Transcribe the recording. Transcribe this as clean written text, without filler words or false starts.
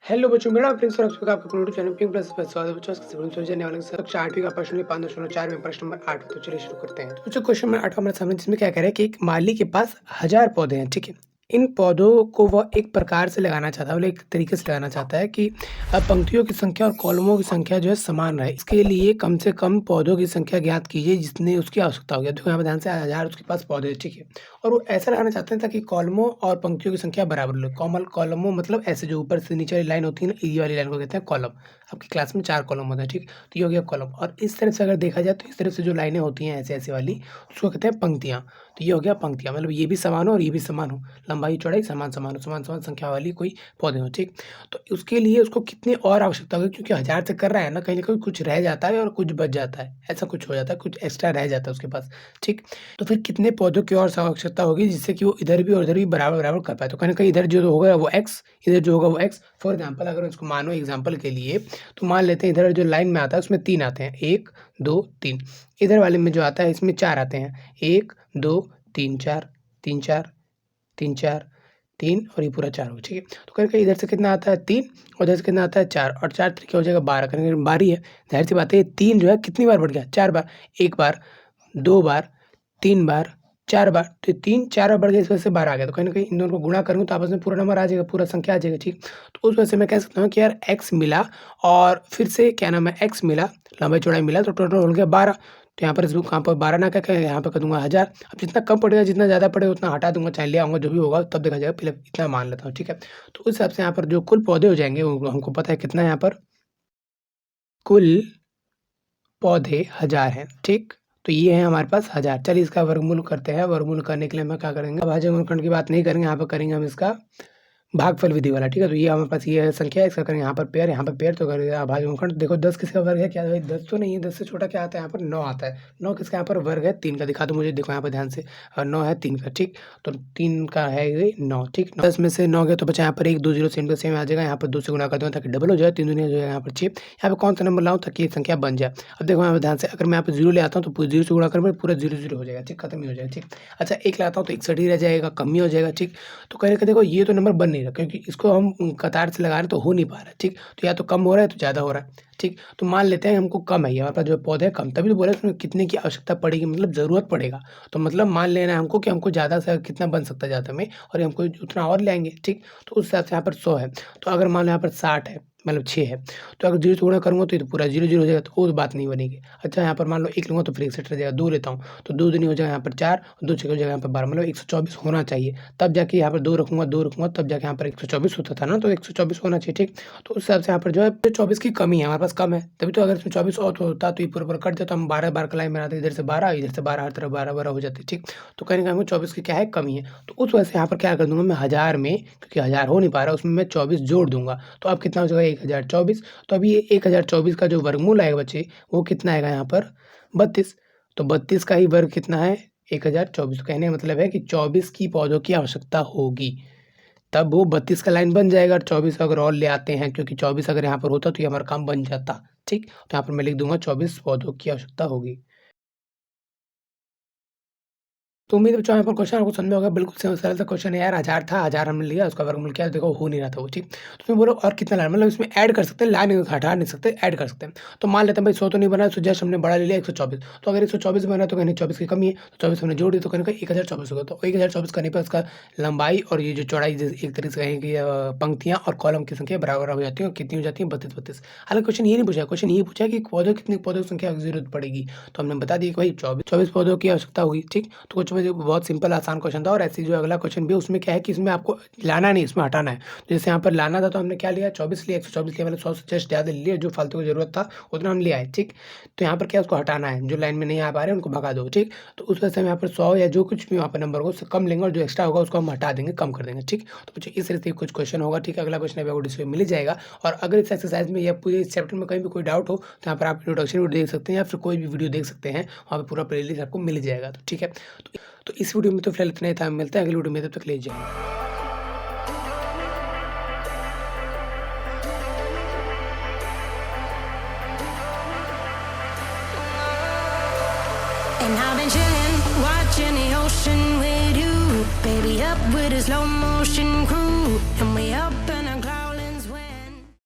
Hello बच्चों, मेरा नाम प्रिंस और आप सभी का आपके अपने यूट्यूब चैनल पिंक प्लस पर स्वागत है। बच्चों आज के वीडियो में जाने वाले हैं कक्षा 8वीं का प्रश्न 5.4 में प्रश्न नंबर 8। तो चलिए शुरू करते हैं। तो बच्चों क्वेश्चन नंबर 8 हमारे सामने जिसमें क्या कह रहा है कि एक माली के पास 1000 पौधे हैं, ठीक है। इन पौधों को वह एक प्रकार से लगाना चाहता है, मतलब एक तरीके से लगाना चाहता है कि पंक्तियों की संख्या और कॉलमों की संख्या जो है समान रहे। इसके लिए कम से कम पौधों की संख्या ज्ञात कीजिए जितनी उसकी आवश्यकता होगी। देखो यहाँ पे ध्यान से 1000 उसके पास पौधे हैं, ठीक है। और वो ऐसा लगाना चाहते हैं ताकि कॉलमों और पंक्तियों की संख्या बराबर हो। कॉलमों मतलब ऐसे जो ऊपर से नीचे वाली लाइन होती है ना, ये वाली लाइन को कहते हैं कॉलम। आपकी क्लास में 4 कॉलम होते हैं, ठीक। तो ये हो गया कॉलम। और इस तरफ से अगर देखा जाए तो इस तरफ से जो लाइनें होती हैं ऐसे-ऐसे वाली, उसको कहते हैं पंक्तियाँ। तो ये हो गया पंक्तियाँ, मतलब ये भी समान हो और ये भी समान हो, लंबाई चौड़ाई समान-समान हो, समान-समान संख्या वाली कोई पौधे हों, ठीक। तो उसके लिए उसको कितनी और आवश्यकता होगी, क्योंकि 1000 से कर रहा है ना, कहीं न कहीं कुछ रह जाता है और कुछ बच जाता है। ऐसा कुछ हो जाता है, कुछ एक्स्ट्रा रह जाता है उसके पास, ठीक। तो फिर कितने पौधों की और आवश्यकता होगी जिससे कि वो इधर भी और उधर भी बराबर-बराबर कर पाए। तो कहीं न कहीं इधर जो होगा वो x, इधर जो होगा वो x। फॉर एग्ज़ाम्पल अगर इसको मानो एग्ज़ाम्पल के लिए, तो मान लेते हैं इधर जो लाइन में आता है उसमें 3 आते हैं, 1, 2, 3। इधर वाले में जो आता है इसमें 4 आते हैं, 1, 2, 3, 4, 3, 4, 3, 4, 3 और ये पूरा 4 हो, ठीक है। तो कहीं न कहीं इधर से कितना आता है 3 और इधर से कितना आता है 4 और 4 क्या हो जाएगा 12, कहीं न कहीं 12 ही है। ज़ाहिर-सी बात है ये 3 जो है कितनी बार बढ़ गया 4 बार, 1 बार, 2 बार, 3 बार, 4 बार। तो 3 4 बार बढ़ गया, इस वजह से 12 आ गया। तो कहीं न कहीं इन दोनों को गुणा करूँ तो आपस में पूरा नंबर आ जाएगा, पूरा संख्या आ जाएगा, ठीक। तो उस वजह से मैं कह सकता हूँ कि यार x मिला और फिर से क्या नाम है x मिला, लंबाई-चौड़ाई मिला तो टोटल हो गया 12। तो यहाँ पर इसको कहाँ पर 12 ना करके यहाँ पे कर दूँगा 1000। अब जितना कम पड़ेगा, जितना ज़्यादा पड़ेगा उतना हटा दूँगा, चाहे ले आऊँगा, जो भी होगा तब देखा जाएगा। पहले इतना मान लेता हूँ, ठीक है। तो उस हिसाब से यहाँ पर जो कुल पौधे हो जाएँगे वो हमको पता है कितना है यहाँ पर, कुल पौधे 1000 हैं, ठीक। तो ये है हमारे पास 1000। चलिए इसका वर्गमूल करते हैं। वर्गमूल करने के लिए हम क्या करेंगे, अभाज्य गुणनखंड की बात नहीं करेंगे, यहाँ पे करेंगे हम इसका भागफल विधि वाला, ठीक है। तो ये हमारे पास ये है संख्या, इसका करेंगे यहाँ पर पेयर, यहाँ पर पेयर तो करेंगे अभाज्य गुणनखंड। देखो 10 किसका वर्ग है, क्या भाई 10 तो नहीं है, 10 से छोटा क्या आता है यहाँ पर 9 आता है। 9 किसका यहाँ पर वर्ग है 3 का, दिखा दो मुझे, देखो यहाँ पर ध्यान से। 9 है 3 का, ठीक। तो 3 का है ये 9, ठीक। 10 में से 9 गया तो बचा यहाँ पर 1, 2 0 सेम टू सेम आ जाएगा। यहाँ पर 2 से गुणा कर दूँगा ताकि डबल हो जाए, 3 दूनी हो जाएगा यहाँ पर 6। यहाँ पे कौन सा नंबर लाऊँ ताकि ये संख्या बन जाए। अब देखो यहाँ पे ध्यान से, अगर मैं यहाँ पे 0 ले आता हूँ तो 0 से गुणा करने पर पूरा 0 0 हो जाएगा, ठीक, खत्म ही हो जाएगा, ठीक। अच्छा 1 लाता हूँ तो 61 ही रह जाएगा, कम ही हो जाएगा, ठीक। तो कहीं न कहीं देखो ये तो नंबर बन नहीं रहा, क्योंकि इसको हम कतार से लगा रहे हैं तो हो नहीं पा रहा है, ठीक। तो या तो कम हो रहा है तो ज़्यादा हो रहा है, ठीक। तो मान लेते हैं हमको कम है, ये हमारे पास जो पौधे हैं कम, तभी तो बोला इसमें कितने की आवश्यकता पड़ेगी, मतलब ज़रूरत पड़ेगा। तो मतलब मान लेना है हमको कि हमको ज़्यादा से कितना बन सकता है ज़्यादा में, और हमको उतना और ले आएँगे, ठीक। तो उस हिसाब से यहाँ पर 100 है, तो अगर मान लो यहाँ पर 60 है, मतलब 6 है, तो अगर 0 से गुणा करूँगा तो ये तो पूरा 0 0 हो जाएगा, तो वो बात नहीं बनेगी। अच्छा यहाँ पर मान लो 1 लूँगा तो फिर 61 रह जाएगा, 2 लेता हूँ तो 2 दूनी हो जाएगा यहाँ पर 4 और 2 छक्के हो जाएगा यहाँ पर 12, मतलब 124 होना चाहिए। तब जाके यहाँ पर 2 रखूँगा, 2 रखूँगा तब जाके यहाँ पर 124 होता था ना, तो 124 होना चाहिए, ठीक। तो उस हिसाब से यहाँ पर जो है 24 की कमी है, हमारे पास कम है, तभी तो। अगर इसमें 24 और होता तो ये पूरा-पूरा कट जाता, हम 12 बार का लाइन बनाते, इधर से 12, इधर से 12, हर तरफ 12-12 हो जाती, ठीक। तो कहीं न कहीं हमको 24 की क्या है कमी है। तो उस वजह से यहाँ पर क्या कर दूँगा मैं 1000 में, क्योंकि 1000 हो नहीं पा रहा उसमें मैं 24 जोड़ दूँगा। तो अब कितना हो जाएगा 1024। तो अभी ये 1024 का जो वर्गमूल आएगा बच्चे, वो कितना आएगा यहाँ पर 32। तो 32 का ही वर्ग कितना है 1024। कहने का मतलब है कि 24 की पौधों की आवश्यकता होगी, तब वो 32 का लाइन बन जाएगा। और 24 अगर और ले आते हैं, क्योंकि 24 अगर यहाँ पर होता तो ये हमारा काम बन जाता, ठीक। तो यहाँ पर मैं लिख दूँगा 24 पौधों की आवश्यकता होगी। तो उम्मीद है बच्चों यहाँ पर क्वेश्चन आपको समझ में होगा। बिल्कुल सरल सा क्वेश्चन है यार, 1000 था, 1000 हमने लिया, उसका वर्गमूल किया, देखो हो नहीं रहा था वो, ठीक। तो उसमें बोलो और कितना लाना, मतलब इसमें ऐड कर सकते हैं, ला नहीं हटा नहीं सकते, ऐड कर सकते हैं। तो मान लेते हैं भाई 100 तो नहीं बना, तो जस्ट हमने बड़ा ले लिया 124। तो अगर 124 बन रहा है तो कहीं 24 की कमी है, तो 24 हमने जोड़ दी तो कहीं 1024 होगा। तो 1024 करने पर उसका लंबाई और ये जो चौड़ाई एक तरीके से कहें कि पंक्तियाँ और कॉलम की संख्या बराबर हो जाती है, और कितनी हो जाती है 32-32। हालाँकि क्वेश्चन ये नहीं पूछा, क्वेश्चन ये पूछा कि पौधों कितने पौधों की संख्या की जरूरत पड़ेगी। तो हमने बता दिया कि भाई 24 पौधों की आवश्यकता होगी, ठीक। तो कुछ वजह बहुत सिंपल आसान क्वेश्चन था। और ऐसे जो अगला क्वेश्चन भी है उसमें क्या है कि इसमें आपको लाना नहीं, इसमें हटाना है। तो जैसे यहाँ पर लाना था तो हमने क्या लिया 24 लिया, 124 लिया, मतलब 100 से जस्ट ज़्यादा ले लिया, जो फालतू की जरूरत था उतना हम ले आए, ठीक। तो यहाँ पर क्या उसको हटाना है, जो लाइन में नहीं आ पा रहे हैं उनको भगा दो, ठीक। तो उस वजह से हम यहाँ पर 100 या जो कुछ भी वहाँ पर नंबर हो उससे कम लेंगे, और जो एक्स्ट्रा होगा उसको हम हटा देंगे, कम कर देंगे, ठीक। तो बच्चों इस तरह से कुछ क्वेश्चन होगा, ठीक। अगला क्वेश्चन अभी आपको डिस्प्ले मिल जाएगा। और अगर इस एक्सरसाइज में या पूरे इस चैप्टर में कहीं भी कोई डाउट हो तो यहाँ पर आप इंट्रोडक्शन वीडियो देख सकते हैं, या फिर कोई भी वीडियो देख सकते हैं, वहाँ पे पूरा प्लेलिस्ट आपको मिल जाएगा, तो ठीक है। तो इस वीडियो में तो फिलहाल इतना ही था, मिलते हैं अगली वीडियो में, तब तक ले जाइए।